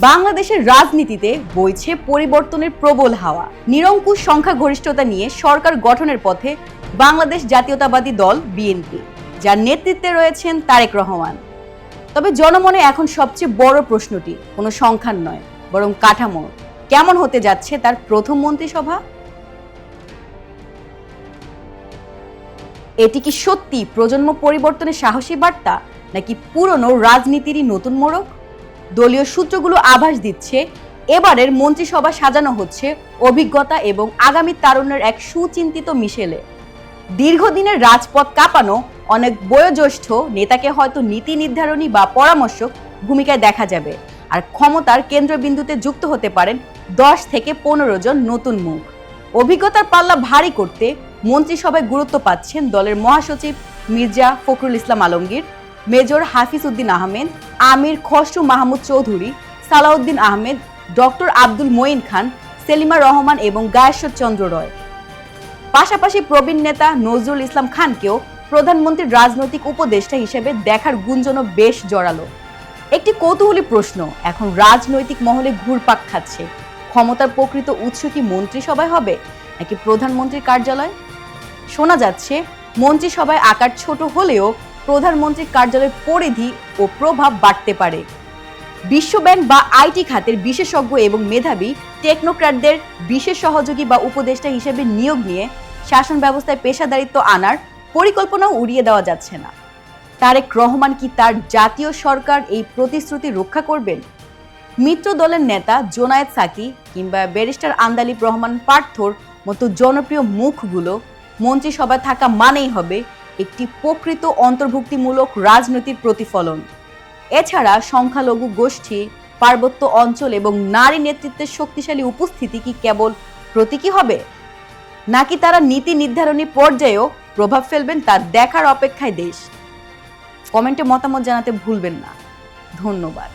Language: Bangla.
বাংলাদেশের রাজনীতিতে বইছে পরিবর্তনের প্রবল হাওয়া। নিরঙ্কুশ সংখ্যাগরিষ্ঠতা নিয়ে সরকার গঠনের পথে বাংলাদেশ জাতীয়তাবাদী দল বিএনপি, যার নেতৃত্বে রয়েছেন তারেক রহমান। তবে জনমনে এখন সবচেয়ে বড় প্রশ্নটি কোনো সংখ্যার নয়, বরং কাঠামো। কেমন হতে যাচ্ছে তার প্রথম মন্ত্রিসভা? এটি কি সত্যি প্রজন্ম পরিবর্তনের সাহসী বার্তা, নাকি পুরনো রাজনীতিরই নতুন মোড়ক? দলীয় সূত্রগুলো আভাস দিচ্ছে এবারের মন্ত্রিসভা সাজানো হচ্ছে অভিজ্ঞতা এবং আগামী তারুণ্যের এক সুচিন্তিত মিশেলে। দীর্ঘদিনের রাজপথ কাঁপানো অনেক বয়োজ্যেষ্ঠ নেতাকে হয়তো নীতি নির্ধারণী বা পরামর্শক ভূমিকায় দেখা যাবে, আর ক্ষমতার কেন্দ্রবিন্দুতে যুক্ত হতে পারেন 10 থেকে 15 জন নতুন মুখ। অভিজ্ঞতার পাল্লা ভারী করতে মন্ত্রিসভায় গুরুত্ব পাচ্ছেন দলের মহাসচিব মির্জা ফখরুল ইসলাম আলমগীর, মেজর হাফিজ উদ্দিন আহমেদ, আমির খসরু মাহমুদ চৌধুরী, সালাউদ্দিন আহমেদ, ডক্টর আব্দুল মঈন খান, সেলিমা রহমান এবং গায়েশ্বর চন্দ্র রয়। পাশাপাশি প্রবীণ নেতা নজরুল ইসলাম খানকেও প্রধানমন্ত্রীর রাজনৈতিক উপদেষ্টা হিসেবে দেখার গুঞ্জনও বেশ জোরালো। একটি কৌতূহলী প্রশ্ন এখন রাজনৈতিক মহলে ঘুরপাক খাচ্ছে, ক্ষমতার প্রকৃত উৎস কি মন্ত্রিসভায় হবে নাকি প্রধানমন্ত্রীর কার্যালয়? শোনা যাচ্ছে মন্ত্রিসভায় আকার ছোট হলেও প্রধানমন্ত্রীর কার্যালয়ের পরিধি ও প্রভাব বাড়তে পারে। বিশ্বব্যাংক বা আইটি খাতের বিশেষজ্ঞ এবং মেধাবী টেকনোক্র্যাটদের বিশেষ সহযোগী বা উপদেষ্টা হিসেবে নিয়োগ নিয়ে শাসন ব্যবস্থায় পেশাদারিত্ব আনার পরিকল্পনাও উড়িয়ে দেওয়া যাচ্ছে না। তারেক রহমান কি তার জাতীয় সরকার এই প্রতিশ্রুতি রক্ষা করবেন? মিত্র দলের নেতা জোনায়েদ সাকি কিংবা ব্যারিস্টার আন্দালিব রহমান পার্থর মতো জনপ্রিয় মুখগুলো মন্ত্রিসভায় থাকা মানেই হবে একটি প্রকৃত অন্তর্ভুক্তিমূলক রাজনীতির প্রতিফলন। এছাড়া সংখ্যালঘু গোষ্ঠী, পার্বত্য অঞ্চল এবং নারী নেতৃত্বের শক্তিশালী উপস্থিতি কি কেবল প্রতীকী হবে, নাকি তারা নীতি নির্ধারণী পর্যায়েও প্রভাব ফেলবেন, তা দেখার অপেক্ষায় দেশ। কমেন্টে মতামত জানাতে ভুলবেন না। ধন্যবাদ।